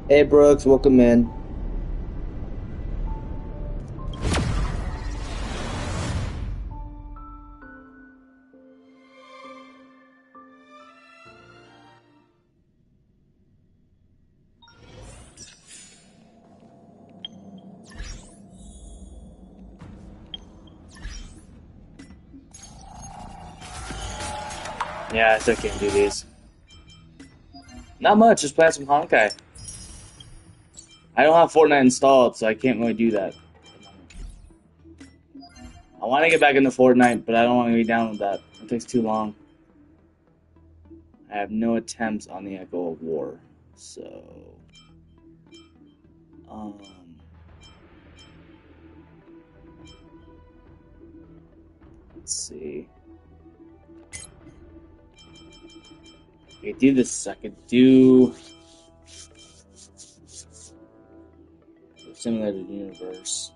Hey Brooks, welcome in. Yeah, I still can't do these. Not much, just playing some Honkai. I don't have Fortnite installed, so I can't really do that. I want to get back into Fortnite, but I don't want to be down with that. It takes too long. I have no attempts on the Echo of War, so um, let's see. I could do this. I could do Simulated Universe.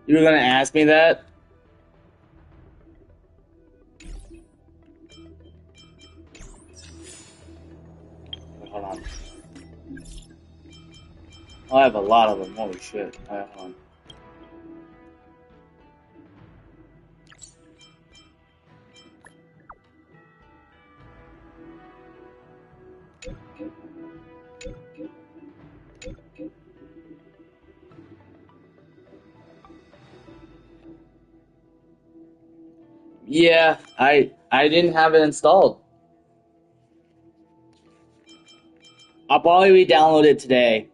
You were gonna ask me that? Wait, hold on. Oh, I have a lot of them. Holy shit! Hold on. Yeah, I didn't have it installed. I'll probably re-download it today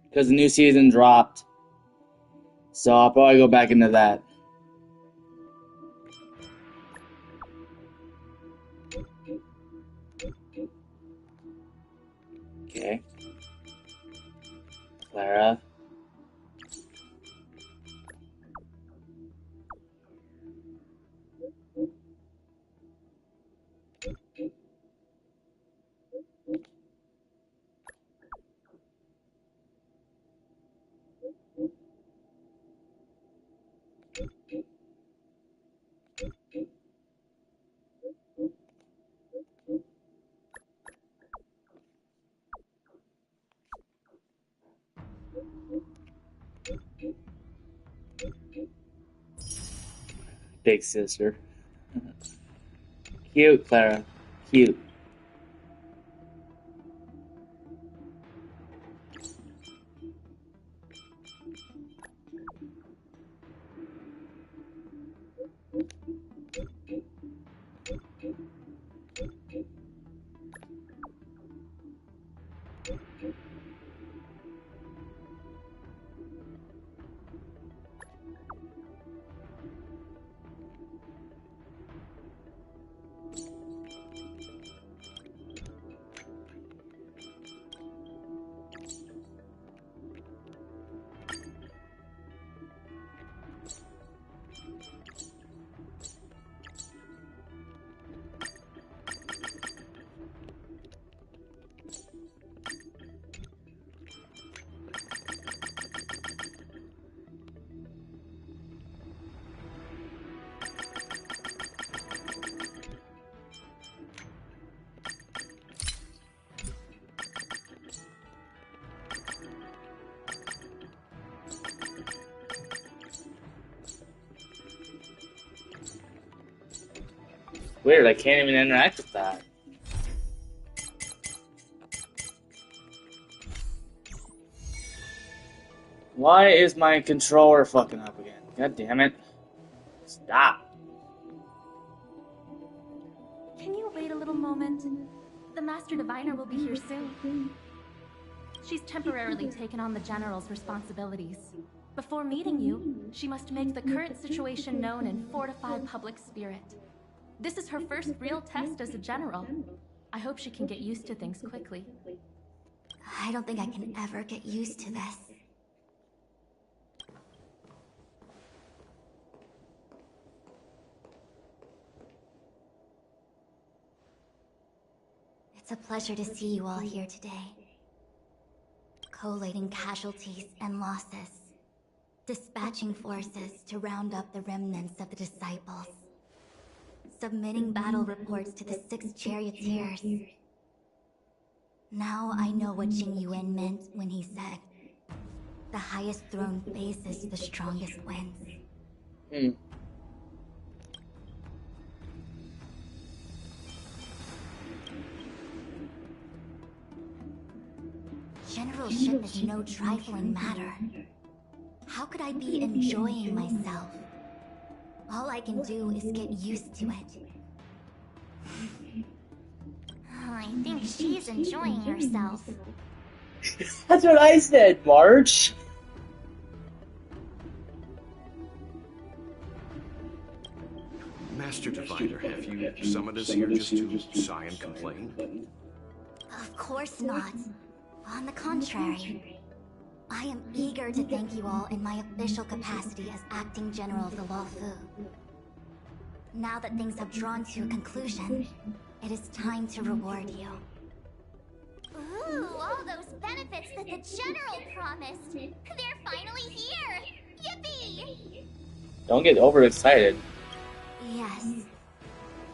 because the new season dropped. So I'll probably go back into that. Okay. Clara. Big sister. Cute, Clara. Cute. Weird, I can't even interact with that. Why is my controller fucking up again? God damn it. Stop. Can you wait a little moment? The Master Diviner will be here soon. She's temporarily taken on the General's responsibilities. Before meeting you, she must make the current situation known and fortify public spirit. This is her first real test as a General. I hope she can get used to things quickly. I don't think I can ever get used to this. It's a pleasure to see you all here today. Collating casualties and losses. dispatching forces to round up the remnants of the disciples, submitting battle reports to the 6 charioteers. Now I know what Jing Yuan meant when he said, "The highest throne faces the strongest wins." Generalship is no trifling matter. How could I be enjoying myself? All I can do is get used to it. I think she's enjoying herself. That's what I said, March. Master Diviner, have you summoned us here just to sigh and complain? Of course not. On the contrary. I am eager to thank you all in my official capacity as acting general of the Luofu. Now that things have drawn to a conclusion, it is time to reward you. Ooh, all those benefits that the General promised. They're finally here! Yippee! Don't get overexcited. Yes.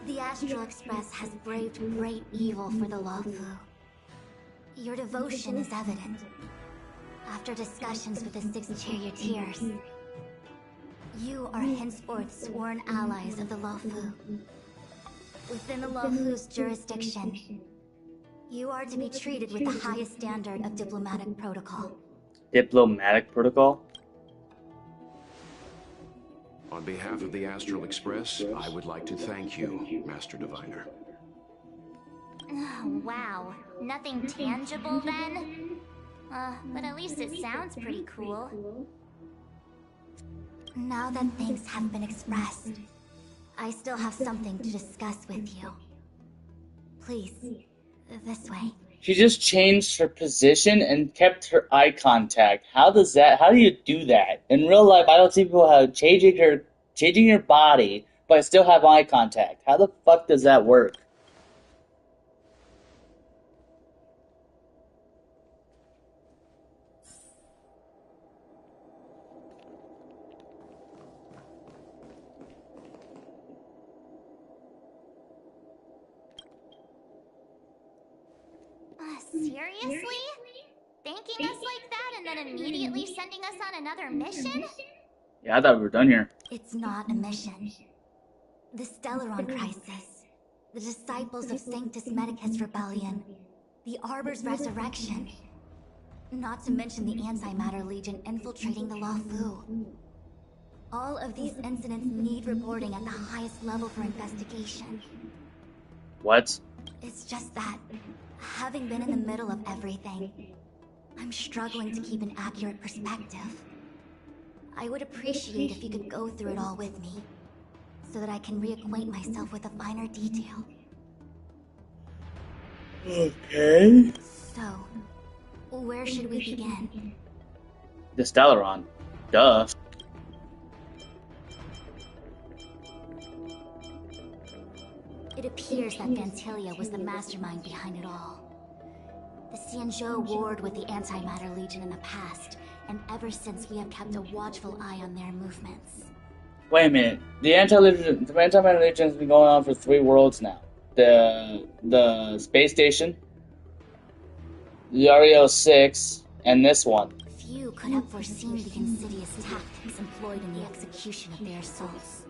The Astral Express has braved great evil for the Luofu. Your devotion is evident. After discussions with the 6 charioteers, you are henceforth sworn allies of the Luofu. Within the Luofu's jurisdiction, you are to be treated with the highest standard of diplomatic protocol. Diplomatic protocol? On behalf of the Astral Express, I would like to thank you, Master Diviner. Wow, nothing tangible then? But at least it sounds pretty cool. Now that things have been expressed, I still have something to discuss with you. Please, this way. She just changed her position and kept her eye contact. How do you do that? In real life, I don't see people changing your body, but still have eye contact. How the fuck does that work? Seriously? Thanking us like that and then immediately sending us on another mission? Yeah, I thought we were done here. It's not a mission. The Stellaron Crisis, the Disciples of Sanctus Medicus Rebellion, the Arbor's Resurrection, not to mention the Antimatter Legion infiltrating the Luofu. All of these incidents need reporting at the highest level for investigation. What? It's just that, having been in the middle of everything, I'm struggling to keep an accurate perspective. I would appreciate if you could go through it all with me, so that I can reacquaint myself with a finer detail. Okay. So, where should we begin? The Stellaron. Duh. It appears that Vantilia was the mastermind behind it all. The Xianzhou warred with the Antimatter Legion in the past, and ever since we have kept a watchful eye on their movements. Wait a minute. The Antimatter Legion has been going on for 3 worlds now. The space station, the REO 6, and this one. Few could have foreseen the insidious tactics employed in the execution of their assaults.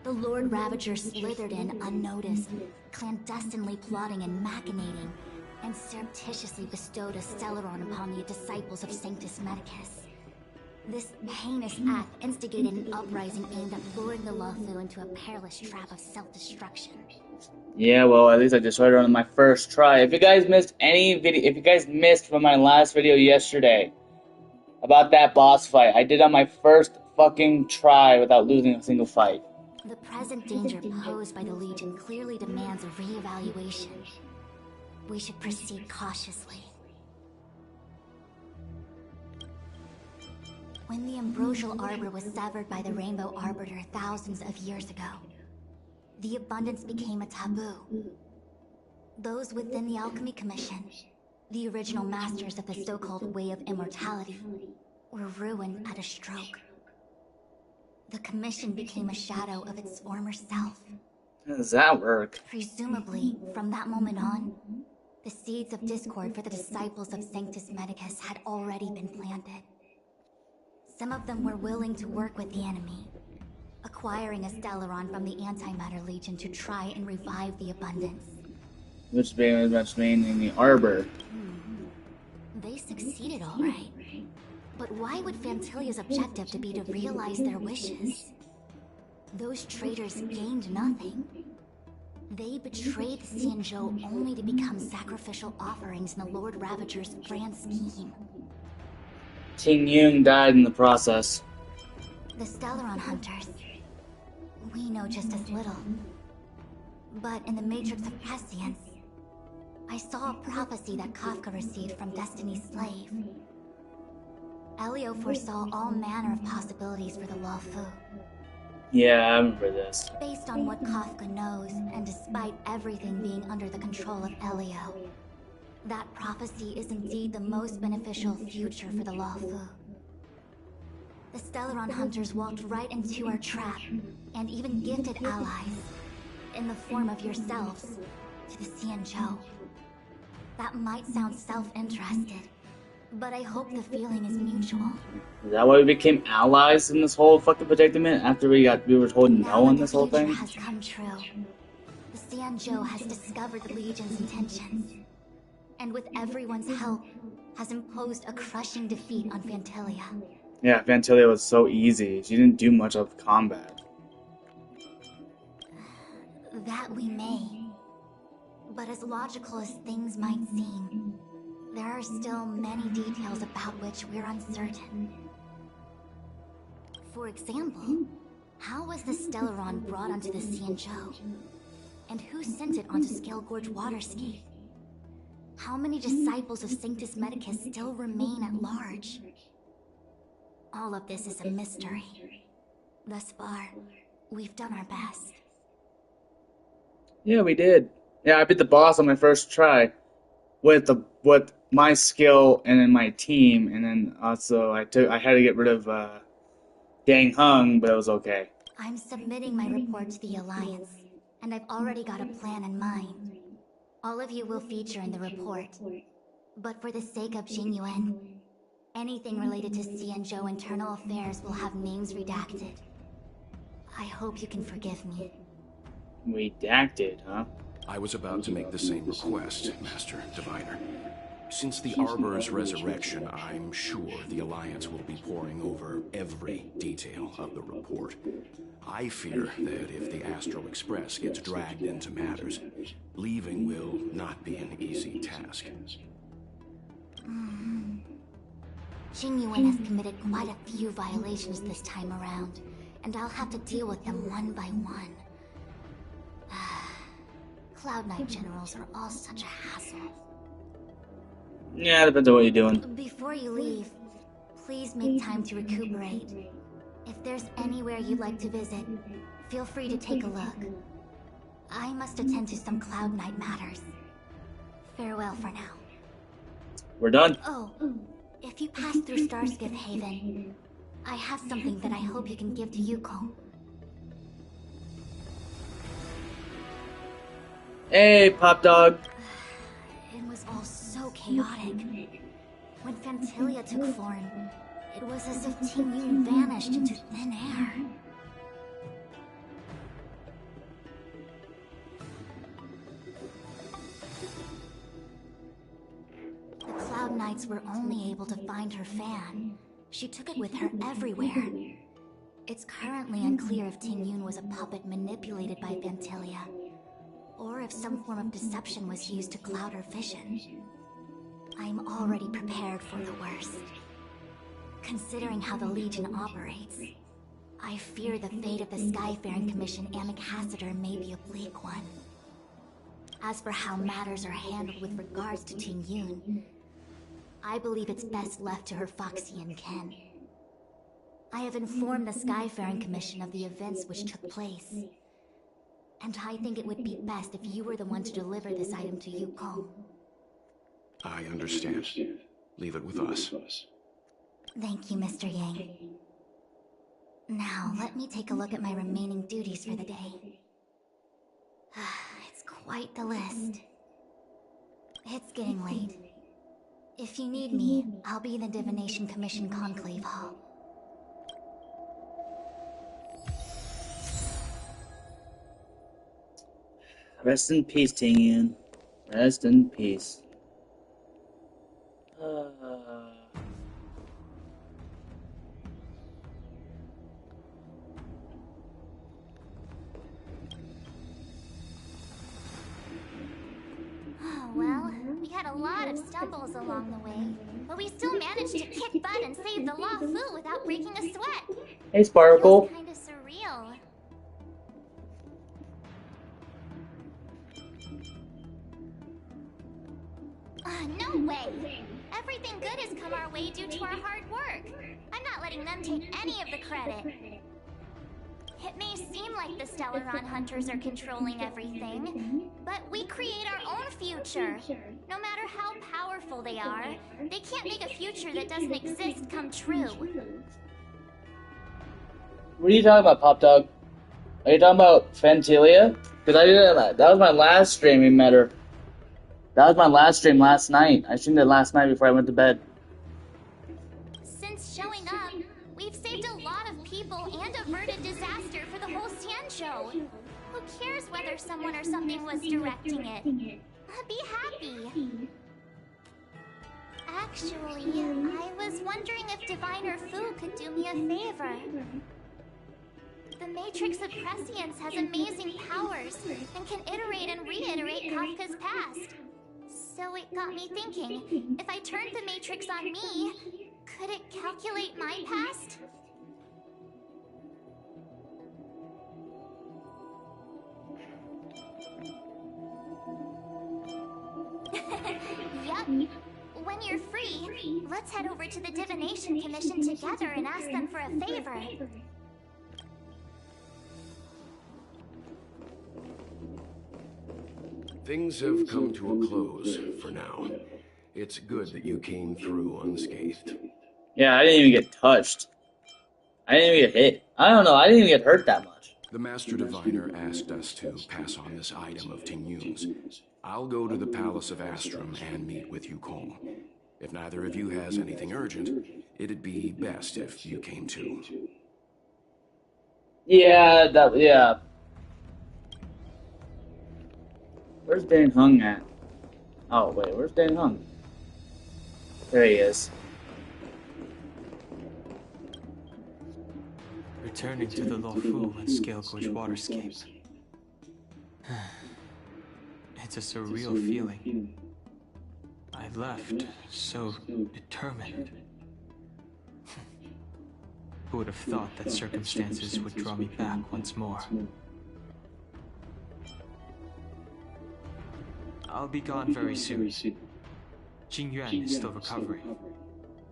The Lord Ravager slithered in unnoticed, clandestinely plotting and machinating, and surreptitiously bestowed a Stellaron upon the disciples of Sanctus Medicus. This heinous act instigated an uprising aimed at luring the Luofu into a perilous trap of self-destruction. Yeah, well, at least I destroyed her on my first try. If you guys missed from my last video yesterday about that boss fight, I did on my first fucking try without losing a single fight. The present danger posed by the Legion clearly demands a re-evaluation. We should proceed cautiously. When the Ambrosial Arbor was severed by the Rainbow Arbiter thousands of years ago, the abundance became a taboo. Those within the Alchemy Commission, the original masters of the so-called Way of Immortality, were ruined at a stroke. The commission became a shadow of its former self. How does that work? Presumably, from that moment on, the seeds of discord for the disciples of Sanctus Medicus had already been planted. Some of them were willing to work with the enemy, acquiring a Stellaron from the Antimatter Legion to try and revive the Abundance. Which must mean in the Arbor. They succeeded all right. But why would Fantilia's objective to be to realize their wishes? Those traitors gained nothing. They betrayed the Xianzhou only to become sacrificial offerings in the Lord Ravager's grand scheme. Ting Yun died in the process. The Stellaron Hunters. We know just as little. But in the Matrix of Prescience, I saw a prophecy that Kafka received from Destiny's slave. Elio foresaw all manner of possibilities for the Luofu. Yeah, I remember this. Based on what Kafka knows, and despite everything being under the control of Elio, that prophecy is indeed the most beneficial future for the Luofu. The Stellaron Hunters walked right into our trap, and even gifted allies, in the form of yourselves, to the Xianzhou. That might sound self-interested, but I hope the feeling is mutual. Is that why we became allies in this whole fucking predicament after we were told no in this whole thing? The future has come true. The Xianzhou has discovered the Legion's intentions, and with everyone's help, has imposed a crushing defeat on Fantilia. Yeah, Fantilia was so easy. She didn't do much of combat. That we may. But as logical as things might seem, there are still many details about which we're uncertain. For example, how was the Stellaron brought onto the Xianzhou? And who sent it onto Scale Gorge Waterscape? How many disciples of Sanctus Medicus still remain at large? All of this is a mystery. Thus far, we've done our best. Yeah, we did. Yeah, I beat the boss on my first try with my skill and then my team, and then also I had to get rid of Dang Hung, but it was okay. I'm submitting my report to the Alliance, and I've already got a plan in mind. All of you will feature in the report, but for the sake of Jingyuan, anything related to Xianzhou internal affairs will have names redacted. I hope you can forgive me. Redacted, huh? I was about to make the same request, Master Diviner. Since the Arbor's resurrection, I'm sure the Alliance will be poring over every detail of the report. I fear that if the Astral Express gets dragged into matters, leaving will not be an easy task. Jingyuan has committed quite a few violations this time around, and I'll have to deal with them one by one. Cloud Knight generals are all such a hassle. Yeah, depends on what you're doing. Before you leave, please make time to recuperate. If there's anywhere you'd like to visit, feel free to take a look. I must attend to some Cloud Knight matters. Farewell for now. We're done. Oh, if you pass through Starskiff Haven, I have something that I hope you can give to Yuko. Hey, Pop Dog. It was all so chaotic. When Fantilia took form, it was as if Ting Yun vanished into thin air. The Cloud Knights were only able to find her fan. She took it with her everywhere. It's currently unclear if Ting Yun was a puppet manipulated by Fantilia, or if some form of deception was used to cloud her vision. I'm already prepared for the worst. Considering how the Legion operates, I fear the fate of the Skyfaring Commission Ambassador may be a bleak one. As for how matters are handled with regards to Ting Yun, I believe it's best left to her Foxian ken. I have informed the Skyfaring Commission of the events which took place, and I think it would be best if you were the one to deliver this item to Yukong. I understand. Leave it with us. Thank you, Mr. Yang. Now, let me take a look at my remaining duties for the day. It's quite the list. It's getting late. If you need me, I'll be in the Divination Commission Conclave Hall. Rest in peace, Tingyun. Rest in peace. Well, we had a lot of stumbles along the way, but we still managed to kick butt and save the Law Fu without breaking a sweat. Hey, Sparkle. It was kind of surreal. No way! Everything good has come our way due to our hard work. I'm not letting them take any of the credit. It may seem like the Stellaron Hunters are controlling everything, but we create our own future. No matter how powerful they are, they can't make a future that doesn't exist come true. What are you talking about, Pop Dog? Are you talking about Fantilia? Because I did that was my last stream we met her. That was my last stream last night. I streamed it last night before I went to bed. Since showing up, we've saved a lot of people and averted disaster for the whole Xian show. Who cares whether someone or something was directing it? Be happy. Actually, I was wondering if Diviner Fu could do me a favor. The Matrix of Prescience has amazing powers and can iterate and reiterate Kafka's past. So it got me thinking, if I turned the Matrix on me, could it calculate my past? Yup. When you're free, let's head over to the Divination Commission together and ask them for a favor. Things have come to a close for now. It's good that you came through unscathed. Yeah, I didn't even get touched. I didn't even get hit. I don't know, I didn't even get hurt that much. The Master Diviner asked us to pass on this item of Tingyun's. I'll go to the Palace of Astrum and meet with Yukong. If neither of you has anything urgent, it'd be best if you came too. Yeah, yeah. Where's Dan Hung at? Oh, wait, where's Dan Hung? There he is. Returning to the Luofu and Scale Gorge waterscape. It's a surreal feeling. I left so determined. Who would have thought that circumstances would draw me back once more? I'll be gone very soon. Jing Yuan is still recovering,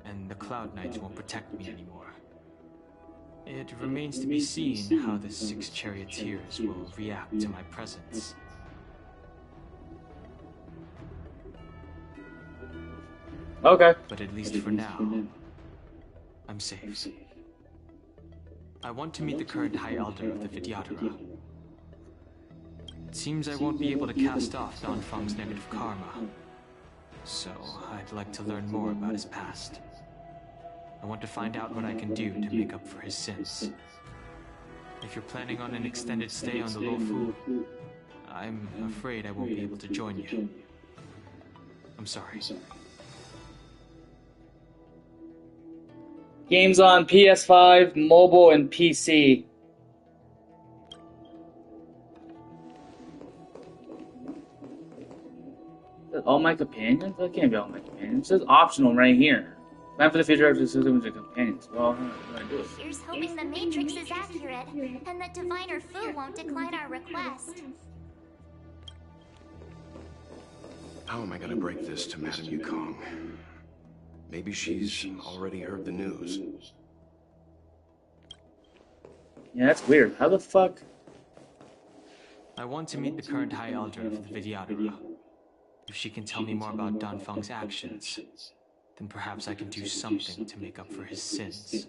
and the Cloud Knights won't protect me anymore. It remains to be seen how the 6 charioteers will react to my presence. Okay. But at least for now, I'm safe. I want to meet the current High Elder of the Vidyadhara. It seems I won't be able to cast off Danfeng's negative karma, so I'd like to learn more about his past. I want to find out what I can do to make up for his sins. If you're planning on an extended stay on the Luofu, I'm afraid I won't be able to join you. I'm sorry. Games on PS5, mobile, and PC. All my companions? That can't be all my companions. It says optional right here. Plan for the future of the system with companions. Well, how do I do it? Here's hoping the Matrix is accurate, and that Diviner Fu won't decline our request. How am I gonna break this to Madame Yukong? Maybe she's already heard the news. Yeah, that's weird. How the fuck? I want to meet the current High Elder of the Vidyadhara. If she can tell me more about Danfeng's actions, then perhaps I can do something to make up for his sins.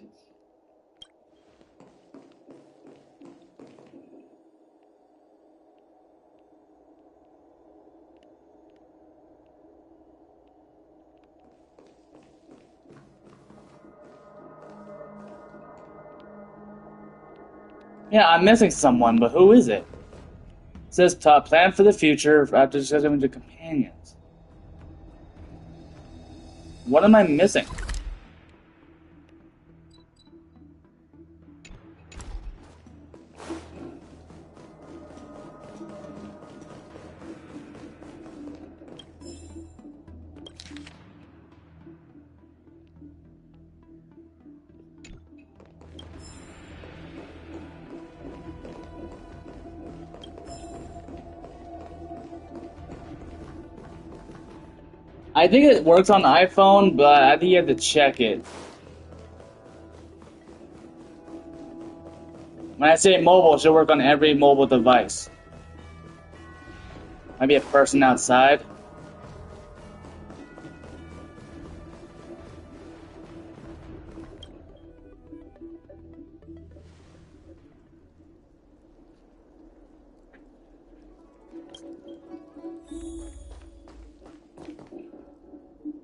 Yeah, I'm missing someone, but who is it? It says top plan for the future after discussing with your companions. What am I missing? I think it works on iPhone, but I think you have to check it. When I say mobile, it should work on every mobile device. Might be a person outside.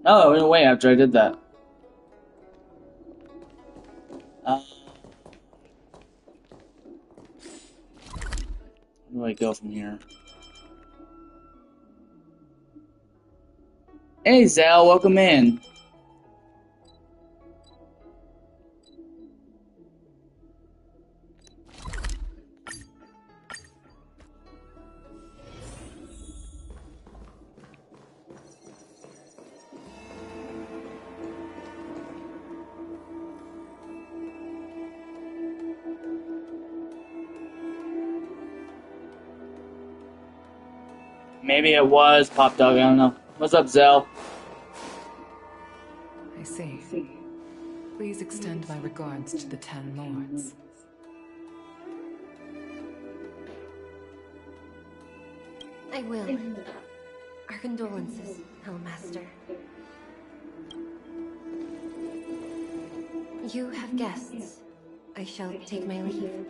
Oh, it went away after I did that. Where do I go from here? Hey, Zal, welcome in. Maybe it was Pop Dog, I don't know. What's up, Zell? I see. Please extend my regards to the 10 lords. I will. Our condolences, Hellmaster. You have guests. I shall take my leave.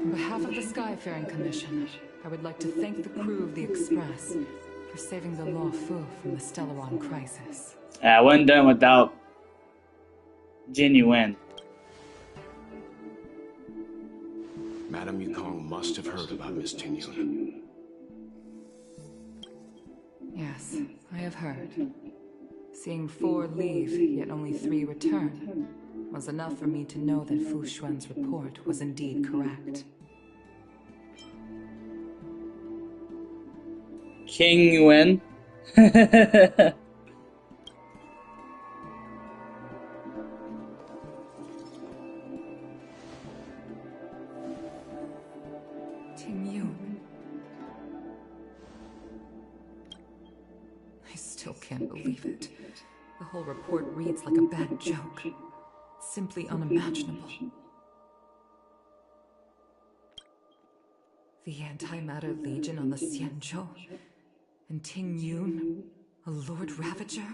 On behalf of the Skyfaring Commission, I would like to thank the crew of the Express for saving the Lawfu from the Stellaron crisis. I wouldn't done without Genuine. Madame Yukong must have heard about Miss Tingyun. Yes, I have heard. Seeing 4 leave, yet only 3 return, was enough for me to know that Fu Xuan's report was indeed correct. King Yuan. Tingyun. I still can't believe it. The whole report reads like a bad joke. Simply unimaginable. The Antimatter Legion on the Xianzhou, and Tingyun, a Lord Ravager?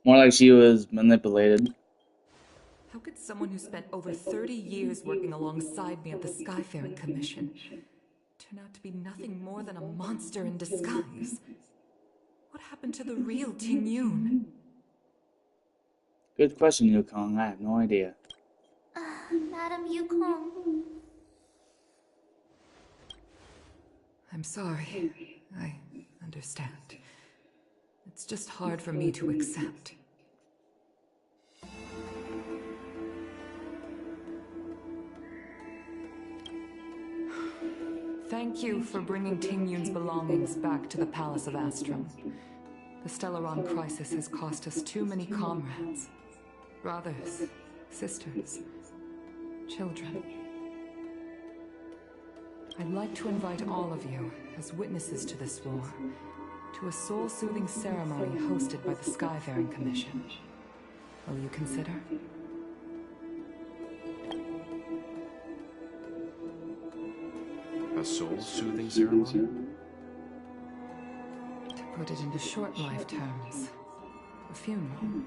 More like she was manipulated. How could someone who spent over 30 years working alongside me at the Skyfaring Commission turn out to be nothing more than a monster in disguise? What happened to the real Tingyun? Good question, Yukong. I have no idea. Madam Yukong. I'm sorry. I understand. It's just hard for me to accept. Thank you for bringing Tingyun's belongings back to the Palace of Astrum. The Stellaron crisis has cost us too many comrades. Brothers, sisters, children. I'd like to invite all of you, as witnesses to this war, to a soul-soothing ceremony hosted by the Skyfaring Commission. Will you consider? A soul-soothing ceremony? To put it into short life terms, a funeral.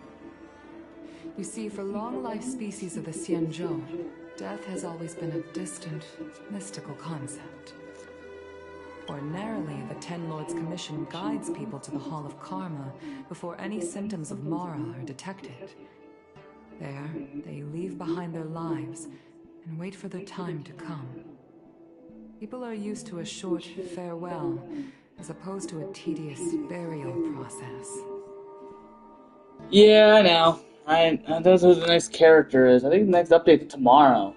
You see, for long-life species of the Xianzhou, death has always been a distant, mystical concept. Ordinarily, the Ten Lords Commission guides people to the Hall of Karma before any symptoms of Mara are detected. There, they leave behind their lives and wait for their time to come. People are used to a short farewell, as opposed to a tedious burial process. Yeah, I know. Those are the next characters. I think the next update is tomorrow.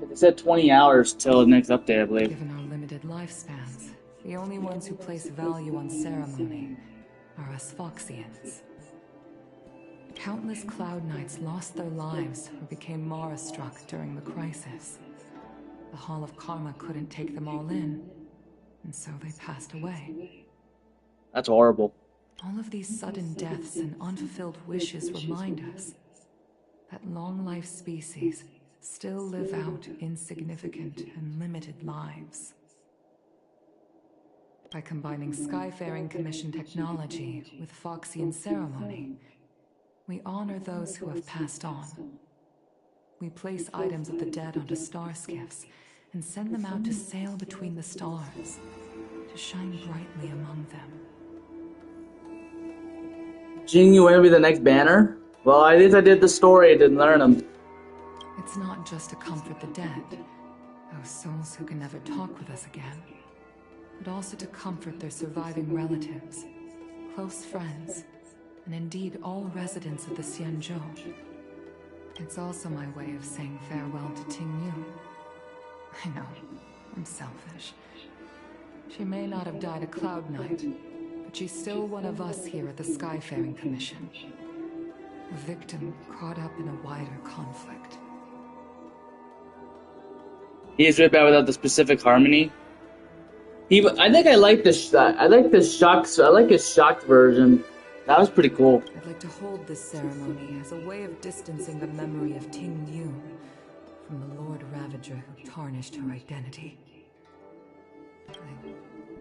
They said 20 hours till the next update, I believe. Given our limited lifespans, the only ones who place value on ceremony are us Foxians. Countless Cloud Knights lost their lives or became Mara-struck during the crisis. The Hall of Karma couldn't take them all in, and so they passed away. That's horrible. All of these sudden deaths and unfulfilled wishes remind us that long-life species still live out insignificant and limited lives. By combining Skyfaring Commission technology with Foxian ceremony, we honor those who have passed on. We place items of the dead onto star skiffs and send them out to sail between the stars, to shine brightly among them. Jing, you want to be the next banner? Well, at least I did the story, I didn't learn them. It's not just to comfort the dead, those souls who can never talk with us again, but also to comfort their surviving relatives, close friends, and indeed all residents of the Xianzhou. It's also my way of saying farewell to Ting Yun. I know, I'm selfish. She may not have died a Cloud Knight, but she's still one of us here at the Skyfaring Commission. A victim caught up in a wider conflict. He's ripped out without the specific harmony. I think I like this. I like his shocked version. That was pretty cool. I'd like to hold this ceremony as a way of distancing the memory of Ting Yun from the Lord Ravager who tarnished her identity. I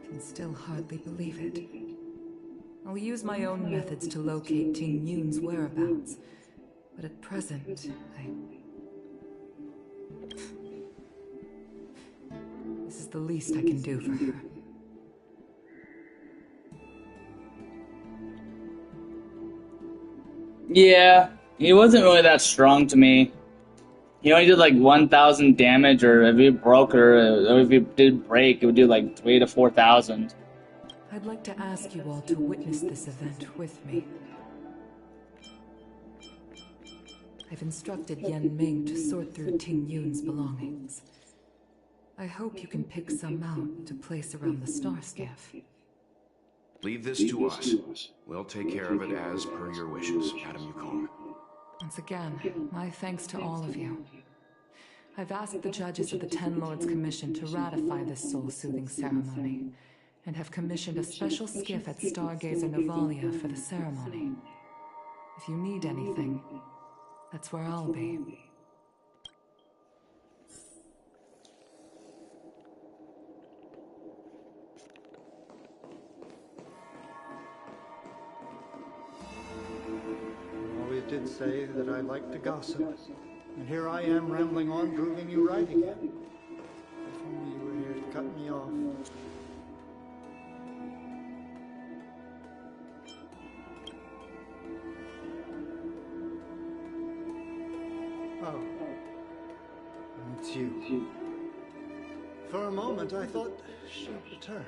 can still hardly believe it. I'll use my own methods to locate Ting Yun's whereabouts, but at present, this is the least I can do for her. Yeah, he wasn't really that strong to me. He only did like 1,000 damage, or if he broke her, or if he did break, it would do like 3,000 to 4,000. I'd like to ask you all to witness this event with me. I've instructed Yan Ming to sort through Ting Yun's belongings. I hope you can pick some out to place around the star skiff. Leave this to us. We'll take care of it as per your wishes, Madam Yukong. Once again, my thanks to all of you. I've asked the judges of the Ten Lords Commission to ratify this soul-soothing ceremony, and have commissioned a special skiff at Stargazer Novalia for the ceremony. If you need anything, that's where I'll be. Did say that I like to gossip, and here I am rambling on, proving you right again. If only you were here to cut me off. Oh, it's you. For a moment, I thought she'd return.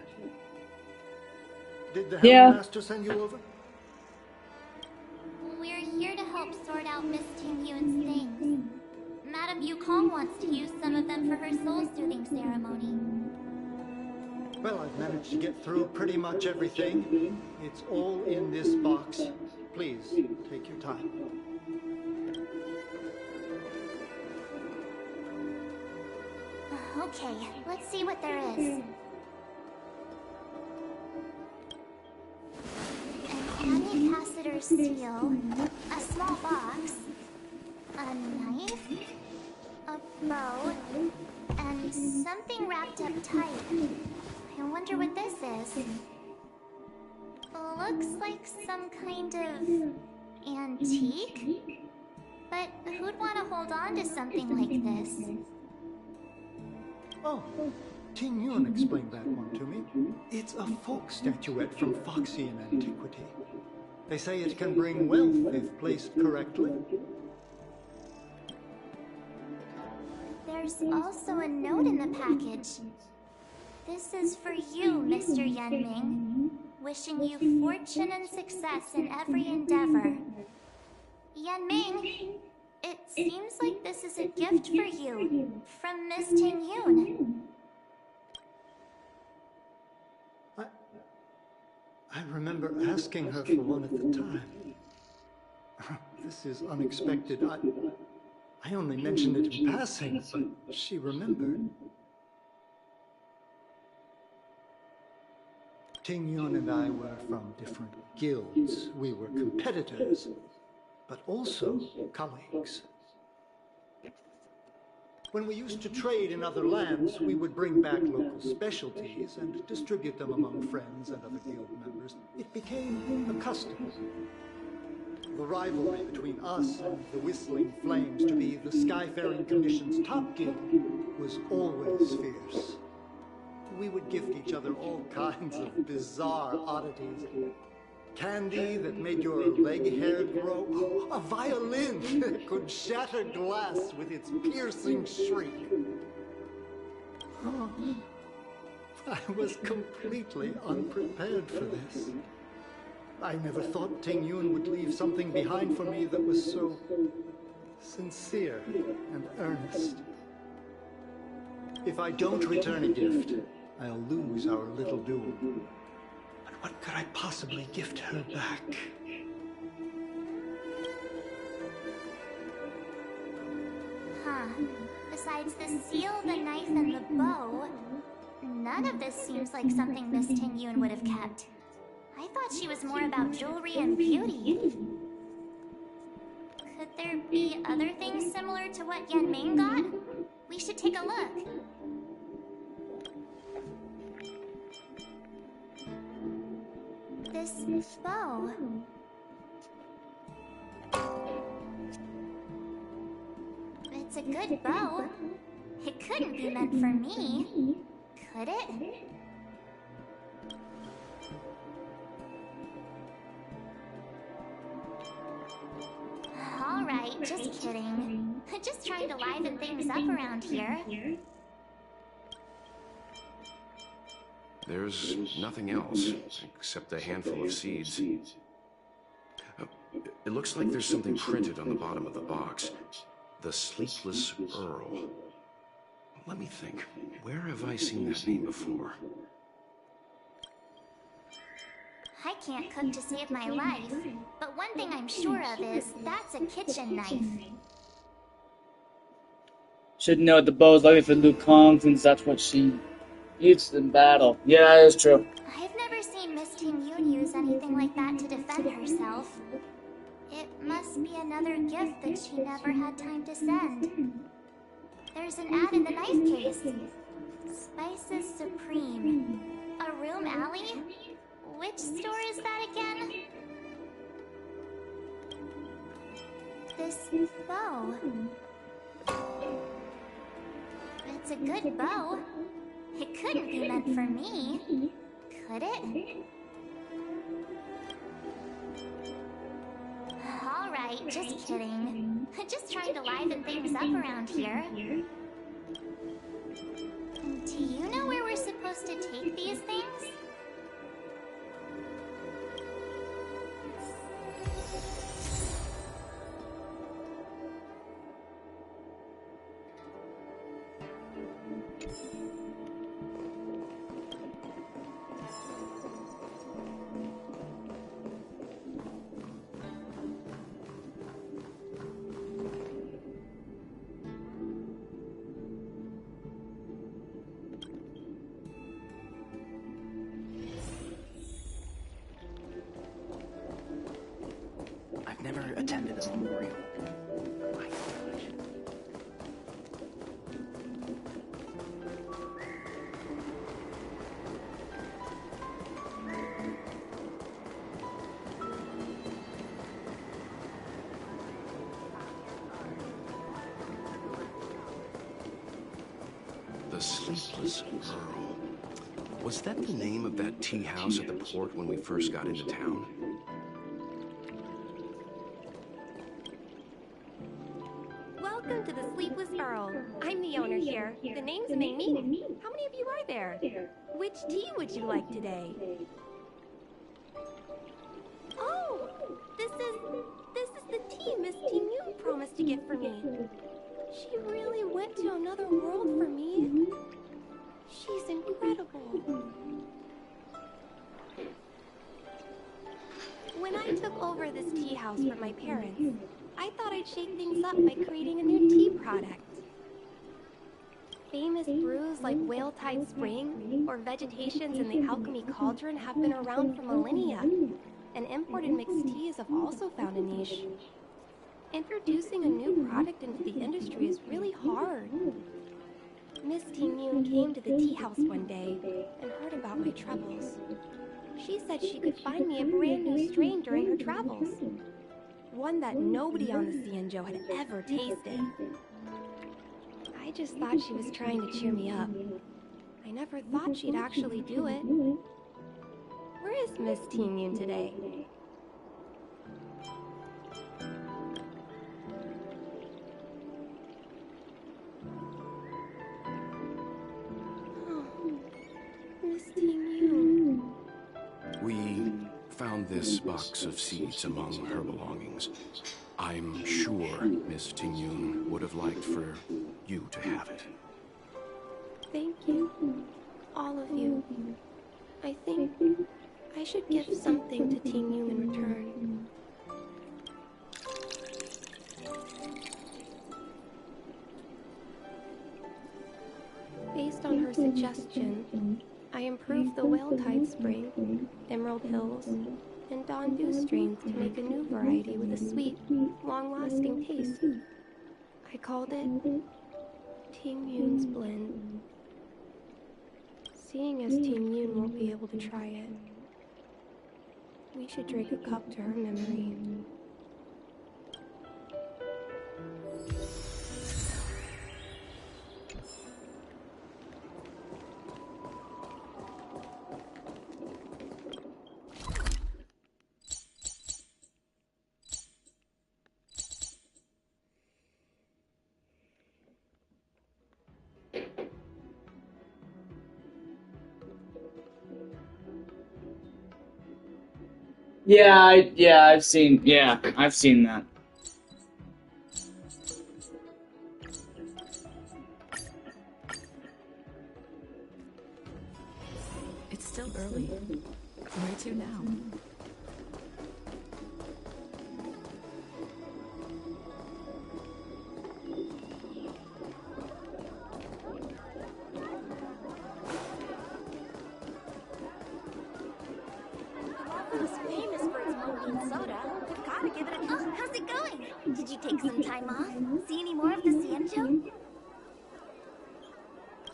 Did the Hellmaster send you over? We're here to help sort out Miss Ting Yun's things. Madame Yukong wants to use some of them for her soul-soothing ceremony. Well, I've managed to get through pretty much everything. It's all in this box. Please, take your time. Okay, let's see what there is. An anticapacitor seal, a small box, a knife, a bow, and something wrapped up tight. I wonder what this is. Looks like some kind of antique? But who'd want to hold on to something like this? Oh, Ting Yun explained that one to me. It's a folk statuette from Foxian antiquity. They say it can bring wealth if placed correctly. There's also a note in the package. This is for you, Mr. Yanming. Wishing you fortune and success in every endeavor. Yanming, it seems like this is a gift for you from Miss Ting Yun. I remember asking her for one at the time. This is unexpected. I only mentioned it in passing, but she remembered. Ting Yun and I were from different guilds. We were competitors, but also colleagues. When we used to trade in other lands, we would bring back local specialties and distribute them among friends and other guild members. It became a custom. The rivalry between us and the Whistling Flames to be the Skyfaring Commission's top guild was always fierce. We would gift each other all kinds of bizarre oddities. Candy that made your leg hair grow. A violin that could shatter glass with its piercing shriek. Oh, I was completely unprepared for this. I never thought Ting Yun would leave something behind for me that was so sincere and earnest. If I don't return a gift, I'll lose our little duel. But what could I possibly gift her back? Huh. Besides the seal, the knife, and the bow, none of this seems like something Miss Ting Yun would have kept. I thought she was more about jewelry and beauty. Could there be other things similar to what Yanming got? We should take a look. This bow. It's a good bow. It couldn't be meant for me, could it? Alright, just kidding. Just trying to liven things up around here. There's nothing else, except a handful of seeds. It looks like there's something printed on the bottom of the box. The Sleepless Earl. Let me think. Where have I seen that name before? I can't cook to save my life, but one thing I'm sure of is that's a kitchen knife. Should know the bow is likely for Liu Kong since that's what she used in battle. Yeah, that is true. I've never seen Miss Ting Yun use anything like that to defend herself. It must be another gift that she never had time to send. There's an ad in the knife case. Spices Supreme. A room alley? Which store is that again? This bow. It's a good bow. It couldn't be meant for me, could it? Alright, just kidding. Just trying to liven things up around here. Do you know where we're supposed to take these things? I've never attended a memorial. My gosh. The Sleepless Earl. Was that the name of that tea house at the port when we first got into town? Welcome to the Sleepless Earl. I'm the owner here. The name's Mei Ming. How many of you are there? Which tea would you like today? Oh, this is the tea Miss Ting Yun promised to get for me. She really went to another world for me. She's incredible. When I took over this tea house from my parents, I thought I'd shake things up by creating a new tea product. Famous brews like Whale Tide Spring or Vegetations in the Alchemy Cauldron have been around for millennia, and imported mixed teas have also found a niche. Introducing a new product into the industry is really hard. Miss Ting Yun came to the tea house one day and heard about my troubles. She said she could find me a brand new strain during her travels. One that nobody on the Xianzhou had ever tasted. I just thought she was trying to cheer me up. I never thought she'd actually do it. Where is Miss Ting Yun today? Oh, Miss Ting Yun. We found this box of seeds among her belongings. I'm sure Miss Ting Yun would have liked for you to have it. Thank you. All of you. I think I should give something to Ting Yun in return. Based on her suggestion, I improved the Whale Tide Spring, Emerald Hills, and Dawn Dew strains to make a new variety with a sweet, long-lasting taste. I called it Ting Yun's Blend. Seeing as Ting Yun won't be able to try it, we should drink a cup to her memory. I've seen that. It's still early. Where to now? How's it going? Did you take some time off? See any more of the Xianzhou?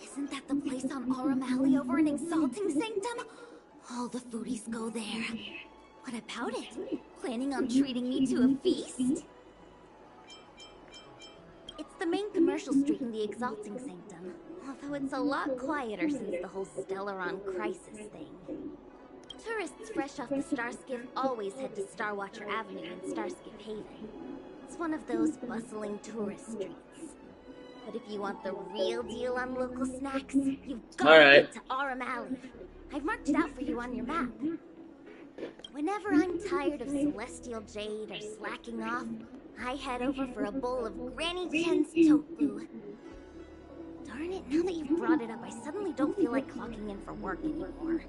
Isn't that the place on Aurum Alley over in Exalting Sanctum? All the foodies go there. What about it? Planning on treating me to a feast? It's the main commercial street in the Exalting Sanctum, although it's a lot quieter since the whole Stellaron crisis thing. Tourists fresh off the Starskiff always head to Starwatcher Avenue in Starskiff Haven. It's one of those bustling tourist streets. But if you want the real deal on local snacks, you've got to get to Aurum Alley. I've marked it out for you on your map. Whenever I'm tired of Celestial Jade or slacking off, I head over for a bowl of Granny Chen's tofu. Darn it, now that you've brought it up, I suddenly don't feel like clocking in for work anymore.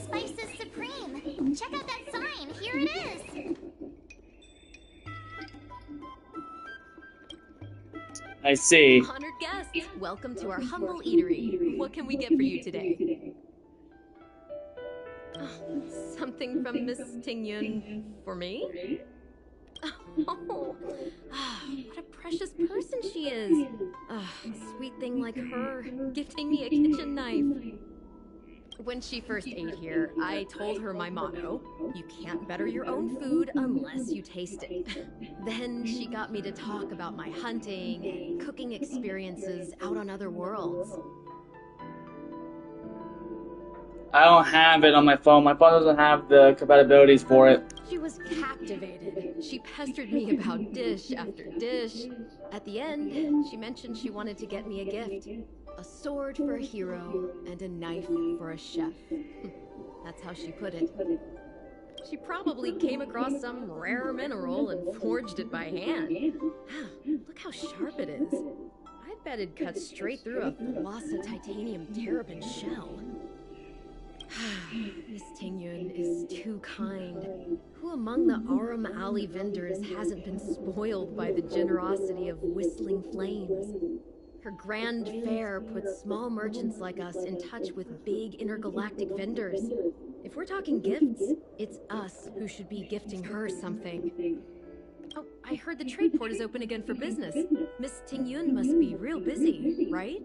Spice is supreme. Check out that sign. Here it is. I see. Honored guests, welcome to our humble eatery. What can we get for you today? Something from Miss Ting Yun for me? Oh, what a precious person she is. A sweet thing like her, gifting me a kitchen knife. When she first ate here, I told her my motto: you can't better your own food unless you taste it. Then she got me to talk about my hunting and cooking experiences out on other worlds. I don't have it on my phone. My phone doesn't have the compatibilities for it. She was captivated. She pestered me about dish after dish. At the end, she mentioned she wanted to get me a gift. A sword for a hero, and a knife for a chef. That's how she put it. She probably came across some rare mineral and forged it by hand. Look how sharp it is. I bet it cuts straight through a Thalassa titanium terrapin shell. Miss Tingyun is too kind. Who among the Aram Alley vendors hasn't been spoiled by the generosity of whistling flames? Her grand fare puts small merchants like us in touch with big intergalactic vendors. If we're talking gifts, it's us who should be gifting her something. Oh, I heard the trade port is open again for business. Miss Tingyun must be real busy, right?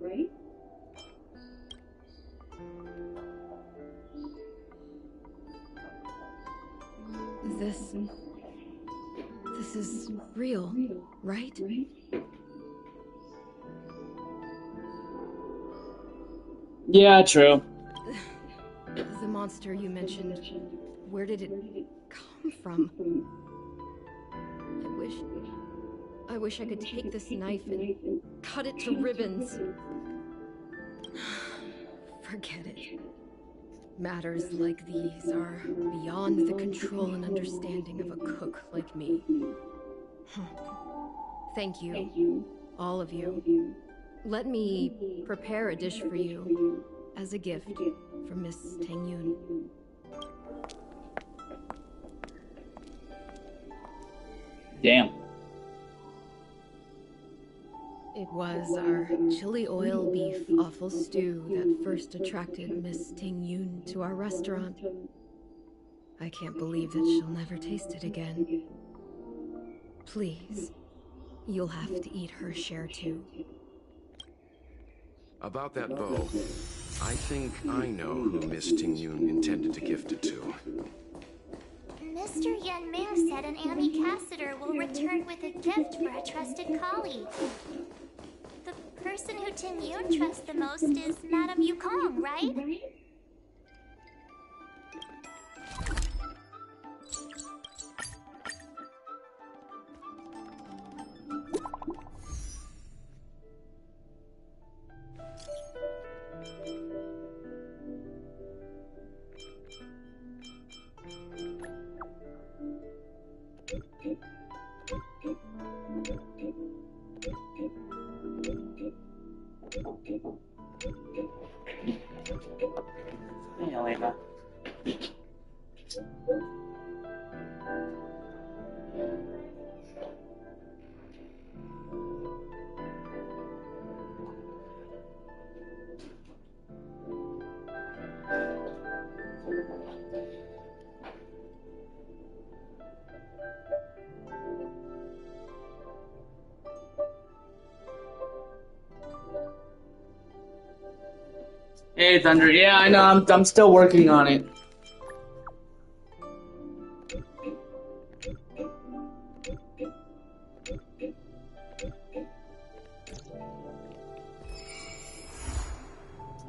This is real, right? Yeah, true. The monster you mentioned, where did it come from? I wish I could take this knife and cut it to ribbons. Forget it. Matters like these are beyond the control and understanding of a cook like me. Thank you, all of you. Let me prepare a dish for you as a gift from Miss Tingyun. Damn. It was our chili oil beef offal stew that first attracted Miss Tingyun to our restaurant. I can't believe that she'll never taste it again. Please, you'll have to eat her share too. About that bow, I think I know who Miss Tingyun intended to gift it to. Mr. Yan Ming said an ambassador will return with a gift for a trusted colleague. The person who Tingyun trusts the most is Madame Yukong, right? Hey, Elena. Hey, Thunder. Yeah, I know. I'm still working on it.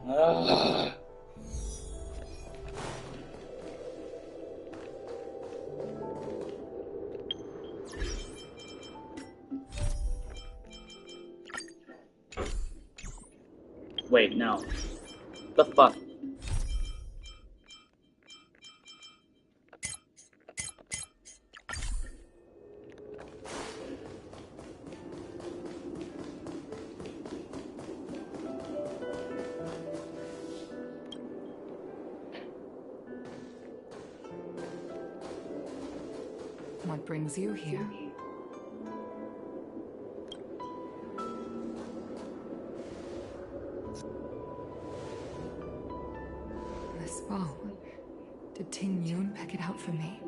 Ugh. Wait, no. The fuck? What brings you here? This bow. Did Tingyun pick it out for me?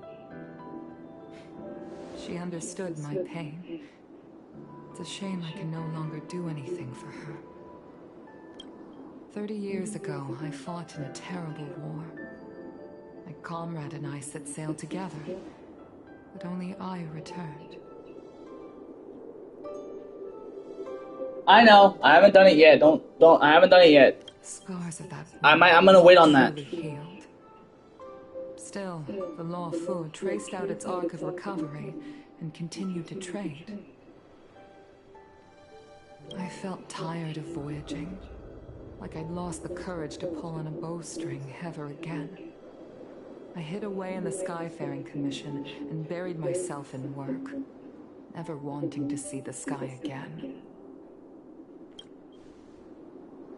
She understood my pain. It's a shame I can no longer do anything for her. 30 years ago, I fought in a terrible war. My comrade and I set sail together, but only I returned. I know. I haven't done it yet. I haven't done it yet. Scars of that. I'm gonna wait on that. Healed. Still, the Law Fu traced out its arc of recovery and continued to trade. I felt tired of voyaging, like I'd lost the courage to pull on a bowstring ever again. I hid away in the Skyfaring Commission and buried myself in work, never wanting to see the sky again.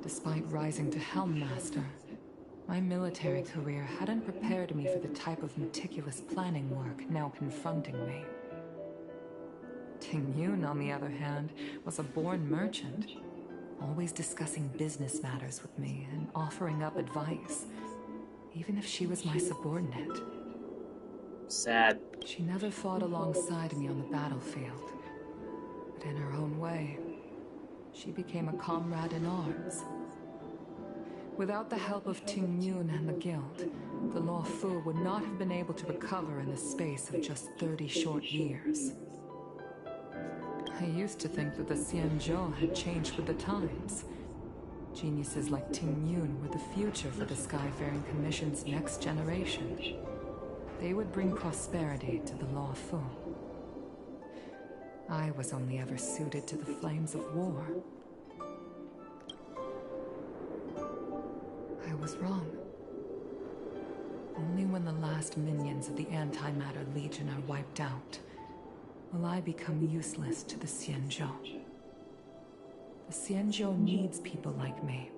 Despite rising to Helm Master, my military career hadn't prepared me for the type of meticulous planning work now confronting me. Ting Yun, on the other hand, was a born merchant, always discussing business matters with me and offering up advice, even if she was my subordinate. Sad. She never fought alongside me on the battlefield, but in her own way, she became a comrade in arms. Without the help of Ting Yun and the Guild, the Law Fu would not have been able to recover in the space of just 30 short years. I used to think that the Xianzhou had changed with the times. Geniuses like Ting Yun were the future for the Skyfaring Commission's next generation. They would bring prosperity to the Law Fu. I was only ever suited to the flames of war. I was wrong. Only when the last minions of the Antimatter Legion are wiped out will I become useless to the Xianzhou. The Xianzhou needs people like me,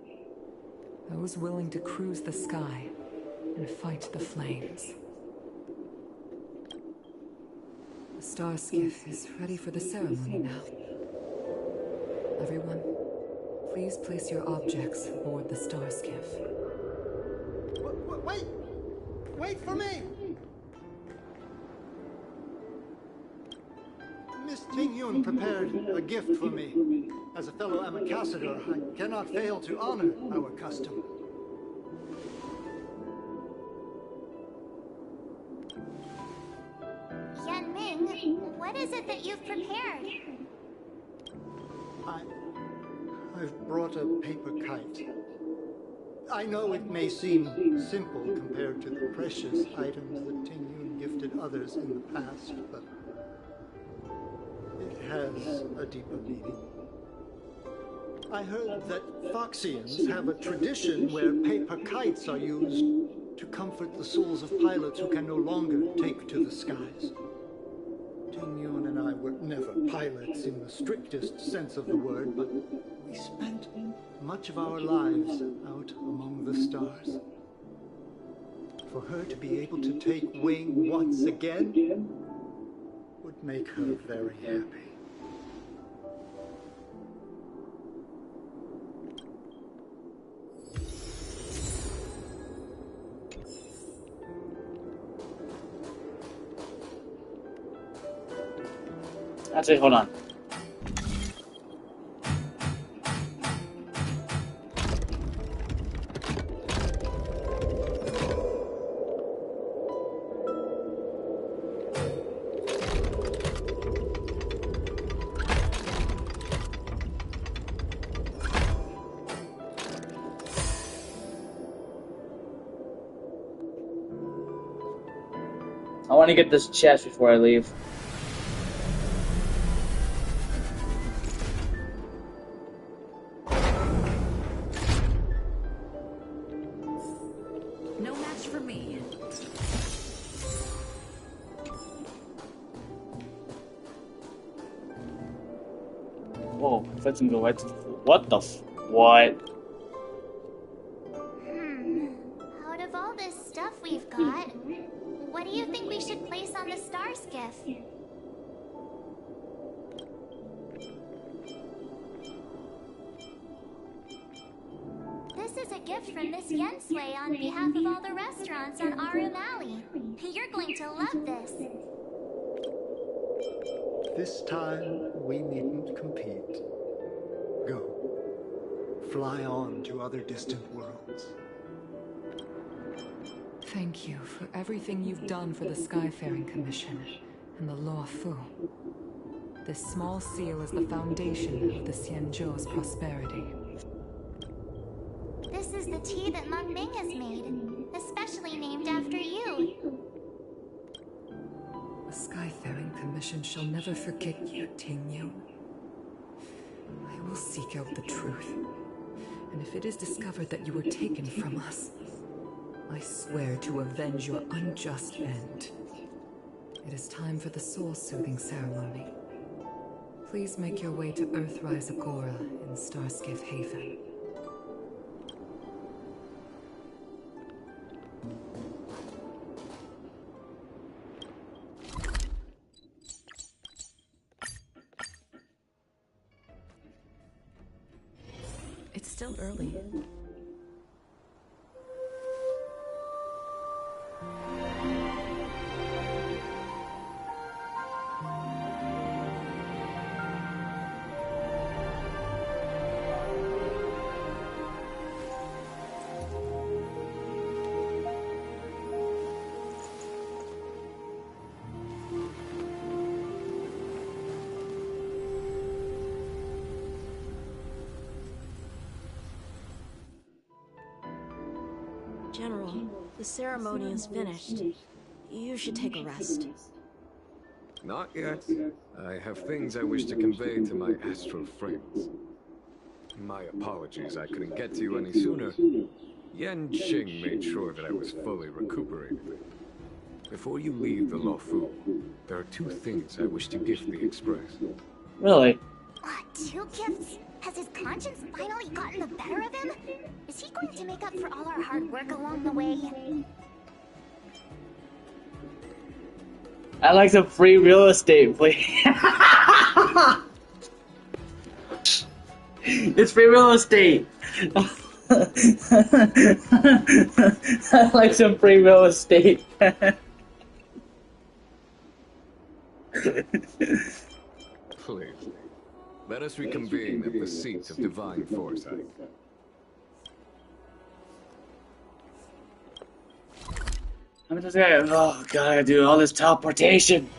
those willing to cruise the sky and fight the flames. The star skiff is ready for the ceremony now. Everyone, please place your objects aboard the star skiff. Wait! Wait for me! Miss Ting Yun prepared a gift for me. As a fellow ambassador, I cannot fail to honor our custom. Yan Ming, what is it that you've prepared? I've brought a paper kite. I know it may seem simple compared to the precious items that Ting Yun gifted others in the past, but it has a deeper meaning. I heard that Foxians have a tradition where paper kites are used to comfort the souls of pilots who can no longer take to the skies. Ting Yun and I were never pilots in the strictest sense of the word, but we spent much of our lives out among the stars. For her to be able to take wing once again would make her very happy. Actually, hold on. I want to get this chest before I leave. No match for me. Whoa, let's go right to the floor. What the what? Out of all this stuff we've got, what do you think we should place on the star skiff? This is a gift from Miss Yensui on behalf of all the restaurants on Arum Alley. You're going to love this. This time, we needn't compete. Go. Fly on to other distant worlds. Thank you for everything you've done for the Skyfaring Commission and the Law Fu. This small seal is the foundation of the Xianzhou's prosperity. This is the tea that Meng Ming has made, especially named after you. The Skyfaring Commission shall never forget you, Ting Yu. I will seek out the truth. And if it is discovered that you were taken from us, I swear to avenge your unjust end. It is time for the soul-soothing ceremony. Please make your way to Earthrise Agora in Starskiff Haven. It's still early. General, the ceremony is finished. You should take a rest. Not yet. I have things I wish to convey to my astral friends. My apologies I couldn't get to you any sooner. Yan Qing made sure that I was fully recuperated. Before you leave the Law Fu, there are two things I wish to gift the Express. Really? Two gifts? Has his conscience finally gotten the better of him? Is he going to make up for all our hard work along the way? I like some free real estate, please. It's free real estate. I like some free real estate. Please, let us reconvene at the seat of divine foresight. I'm just gonna, oh god, I gotta do all this teleportation.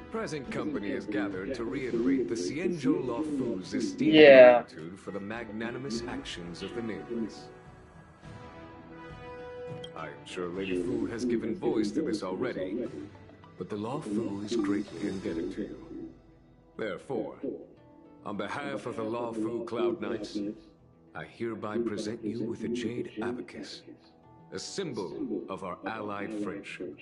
Present company is gathered to reiterate the Xianzhou Law Fu's esteemed gratitude for the magnanimous actions of the neighbors. I am sure Lady Fu has given voice to this already, but the Law Fu is greatly indebted to you. Therefore, on behalf of the Law Fu Cloud Knights, I hereby present you with a jade abacus, a symbol of our allied friendship.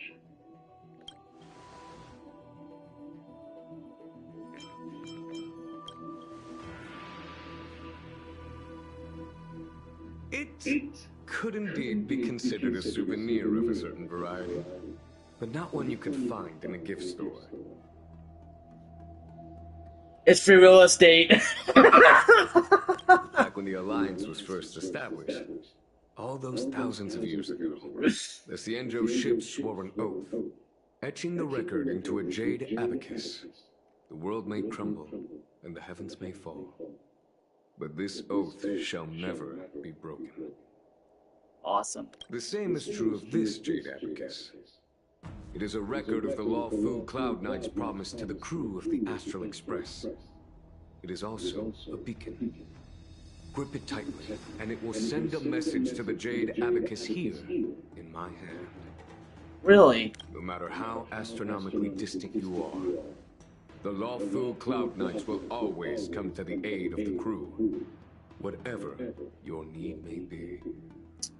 It could indeed be considered a souvenir of a certain variety, but not one you could find in a gift store. It's free real estate. Back when the Alliance was first established, all those thousands of years ago, the Xianzhou ships swore an oath, etching the record into a jade abacus. The world may crumble, and the heavens may fall, but this oath shall never be broken. Awesome. The same is true of this jade abacus. It is a record of the Law Fu Cloud Knight's promise to the crew of the Astral Express. It is also a beacon. Grip it tightly, and it will send a message to the jade abacus here, in my hand. Really? No matter how astronomically distant you are, the Law Fu Cloud Knights will always come to the aid of the crew, whatever your need may be.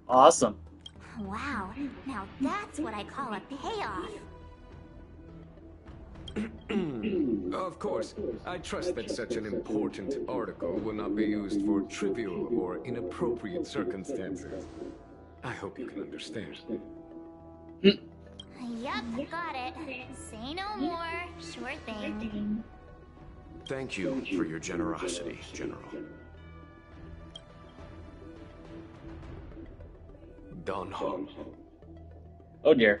Awesome. Wow, now that's what I call a payoff. Of course, I trust that such an important article will not be used for trivial or inappropriate circumstances. I hope you can understand. Yup, got it. Say no more. Sure thing. Thank you for your generosity, General. Don Hong. Oh dear.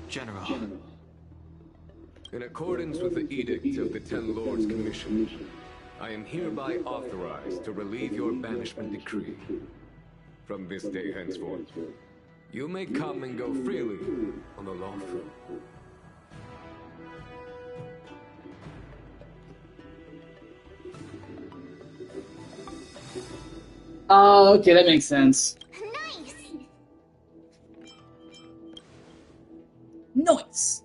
General. In accordance with the edict of the Ten Lords Commission, I am hereby authorized to relieve your banishment decree. From this day henceforth, you may come and go freely on the lawful. Oh, okay, that makes sense. Nice! Nice!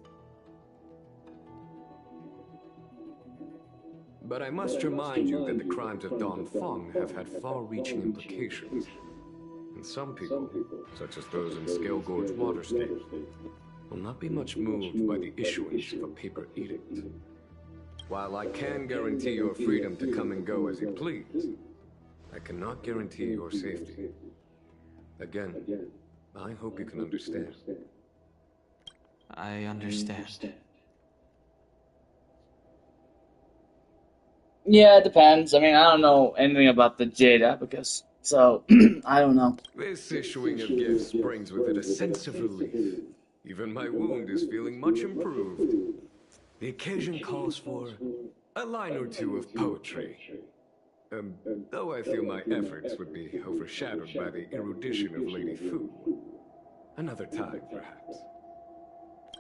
But I must remind you that the crimes of Don Feng have had far-reaching implications. And some people, such as those in Scale Gorge Waterscape, will not be much moved by the issuance of a paper edict. While I can guarantee your freedom to come and go as you please, I cannot guarantee your safety. Again, I hope you can understand. I understand. Yeah, it depends. I mean, I don't know anything about the Jade Abacus, so I don't know. This issuing of gifts brings with it a sense of relief. Even my wound is feeling much improved. The occasion calls for a line or two of poetry. Though I feel my efforts would be overshadowed by the erudition of Lady Fu. Another time, perhaps.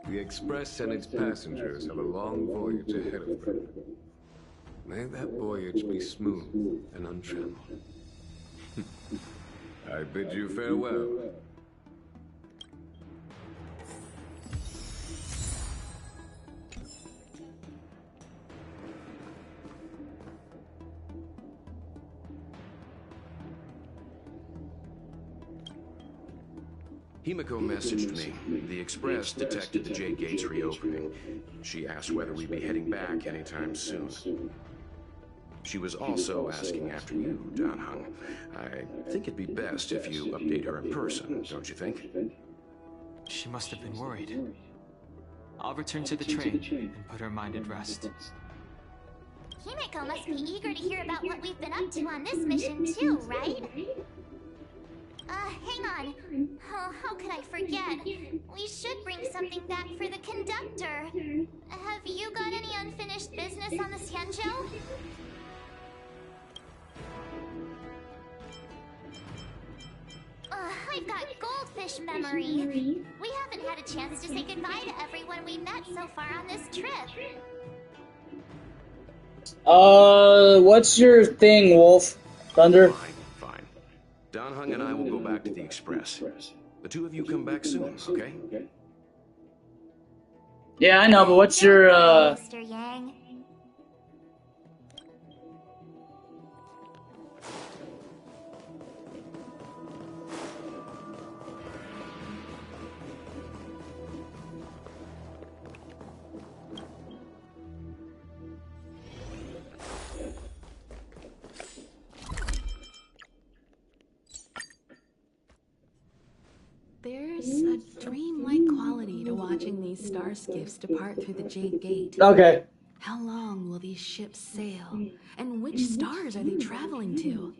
The Express and its passengers have a long voyage ahead of them. May that voyage be smooth and untrammeled. I bid you farewell. Himiko messaged me. The Express detected the Jade Gates reopening. She asked whether we'd be heading back anytime soon. She was also asking after you, Don Hung. I think it'd be best if you update her in person, don't you think? She must have been worried. I'll return to the train and put her mind at rest. Himiko must be eager to hear about what we've been up to on this mission too, right? Hang on. Oh, how could I forget? We should bring something back for the conductor. Have you got any unfinished business on the Xianzhou? I've got goldfish memory. We haven't had a chance to say goodbye to everyone we met so far on this trip. What's your thing, Wolf? Thunder? Fine. Don Hung and I will go back to the Express. The two of you come back soon, okay? Yeah, I know, but what's your, Mr. Yang. There's a dreamlike quality to watching these star skiffs depart through the Jade Gate. Okay. How long will these ships sail? And which stars are they traveling to?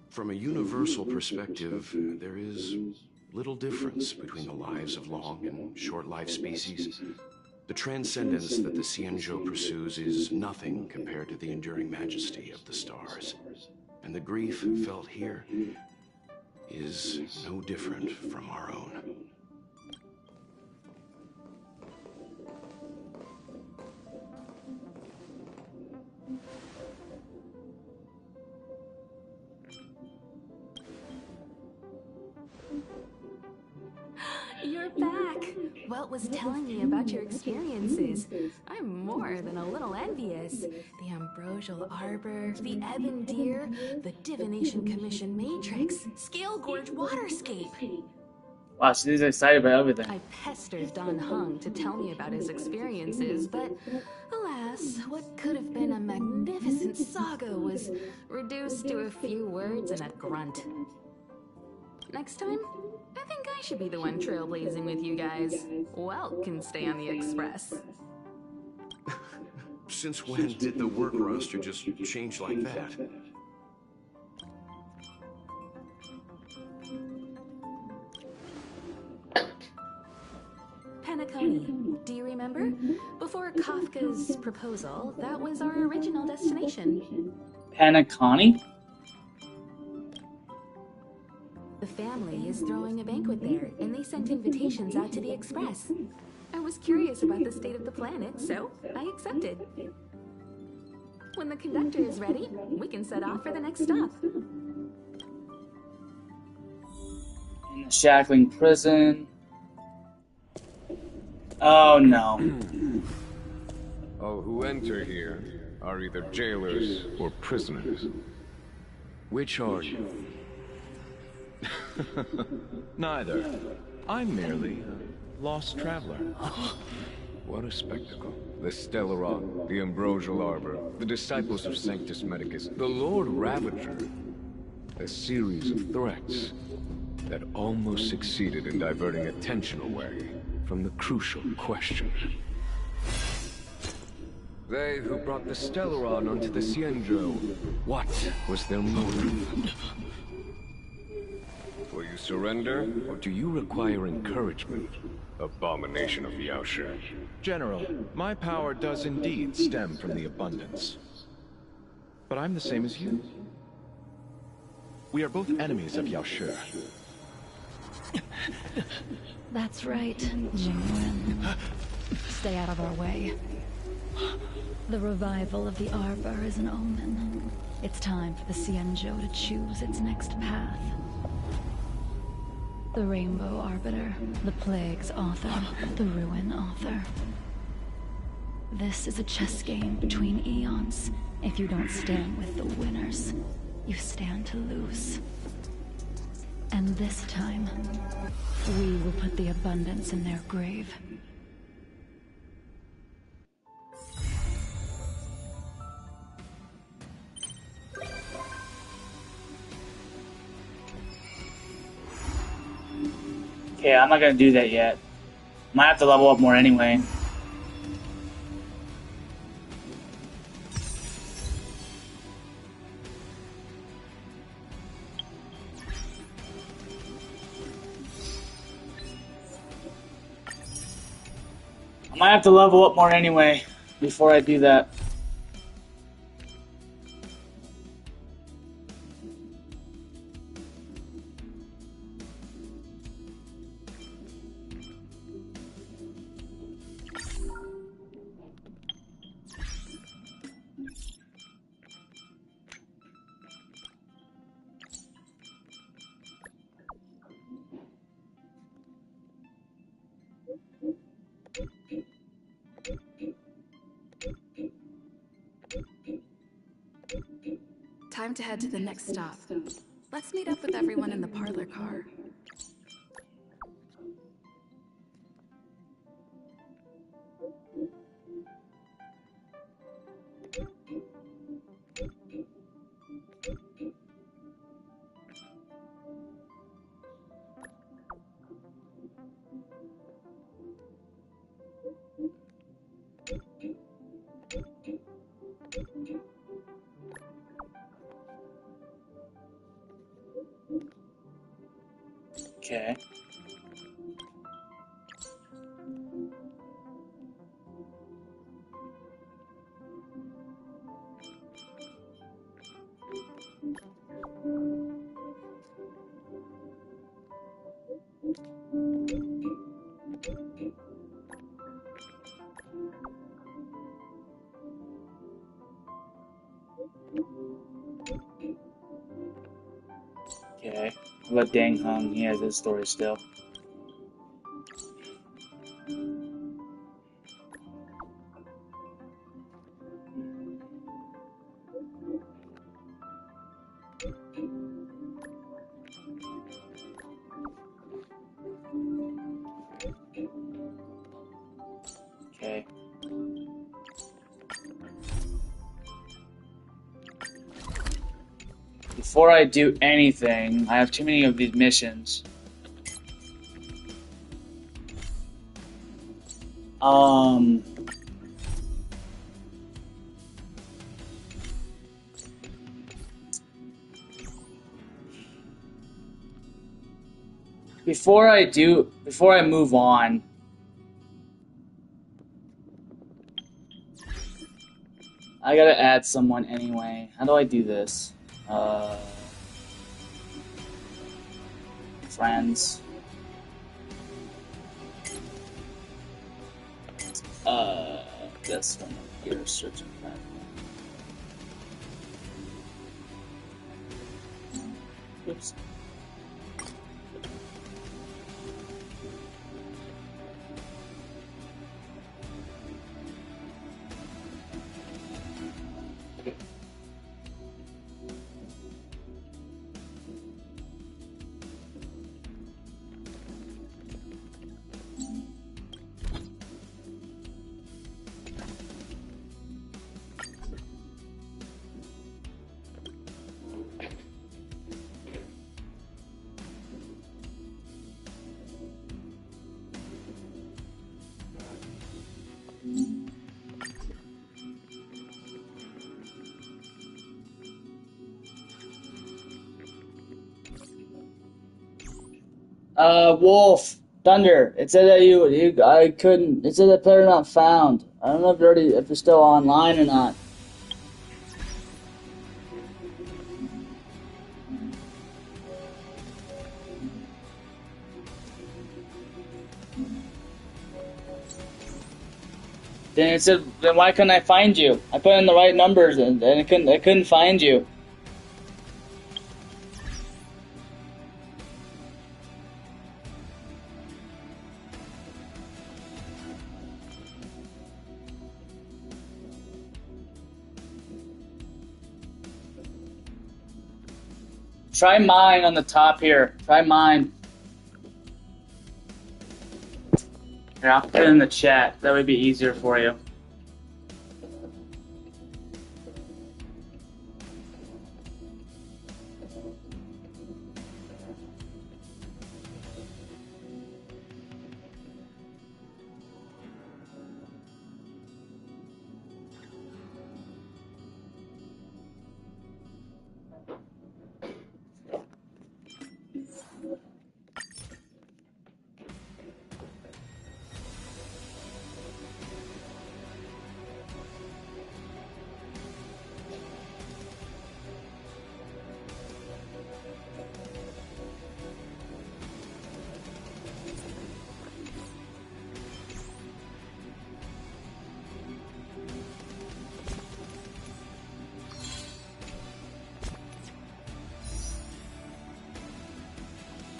From a universal perspective, there is little difference between the lives of long and short-lived species. The transcendence that the Xianzhou pursues is nothing compared to the enduring majesty of the stars. And the grief felt here is no different from our own. You're back! Welt was telling me about your experiences. I'm more than a little envious. The Ambrosial Arbor, the Ebon Deer, the Divination Commission Matrix, Scale Gorge Waterscape. Wow, she's excited about everything. I pestered Don Hung to tell me about his experiences, but alas, what could have been a magnificent saga was reduced to a few words and a grunt. Next time, I think I should be the one trailblazing with you guys. Welt can stay on the Express. Since when did the work roster just change like that? Penacony. Do you remember? Before Kafka's proposal, that was our original destination. Penacony? The family is throwing a banquet there, and they sent invitations out to the Express. I was curious about the state of the planet, so I accepted. When the conductor is ready, we can set off for the next stop. In the shackling prison. Oh no. All who enter here are either jailers or prisoners. Which are you? Neither. I'm merely a lost traveler. What a spectacle. The Stellaron, the Ambrosial Arbor, the disciples of Sanctus Medicus, the Lord Ravager. A series of threats that almost succeeded in diverting attention away from the crucial question. They who brought the Stellaron onto the Cienjo, what was their motive? Will you surrender, or do you require encouragement? Abomination of Yaoshi. General, my power does indeed stem from the abundance. But I'm the same as you. We are both enemies of Yaoshi. That's right, Jingwen. Stay out of our way. The revival of the Arbor is an omen. It's time for the Cienjo to choose its next path. The Rainbow Arbiter, the Plague's author, the Ruin author. This is a chess game between eons. If you don't stand with the winners, you stand to lose. And this time, we will put the abundance in their grave. Okay, I'm not gonna do that yet. Might have to level up more anyway. I might have to level up more anyway before I do that. Time to head to the next stop. Let's meet up with everyone in the parlor car. Okay. Okay. What about Dang Hung? He has his story still. Okay. Before I do anything, I have too many of these missions. Before I move on, I gotta add someone anyway. How do I do this? Friends. This one here, searching platform. Oops. Wolf, Thunder. It said that I couldn't. It said that player not found. I don't know if you're still online or not. Then it said, then why couldn't I find you? I put in the right numbers and it couldn't find you. Try mine on the top here. Try mine. Here, I'll put it in the chat. That would be easier for you.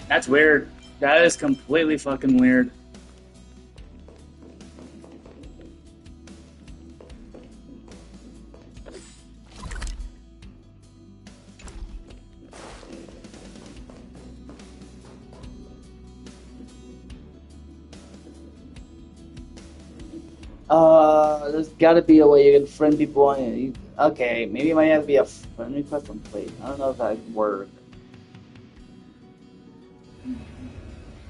That's weird. That is completely fucking weird. There's gotta be a way you can friend people on it. Okay, maybe it might have to be a friend request on plate. I don't know if that would work.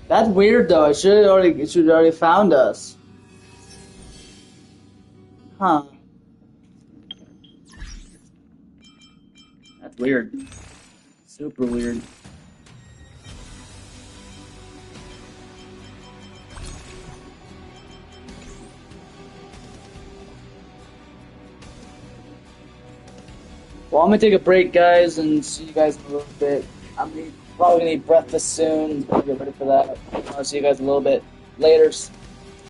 That's weird though. It should already found us. Huh. That's weird. Super weird. Well, I'm gonna take a break, guys, and see you guys in a little bit. I'm probably gonna eat breakfast soon. Get ready for that. I'll see you guys a little bit later.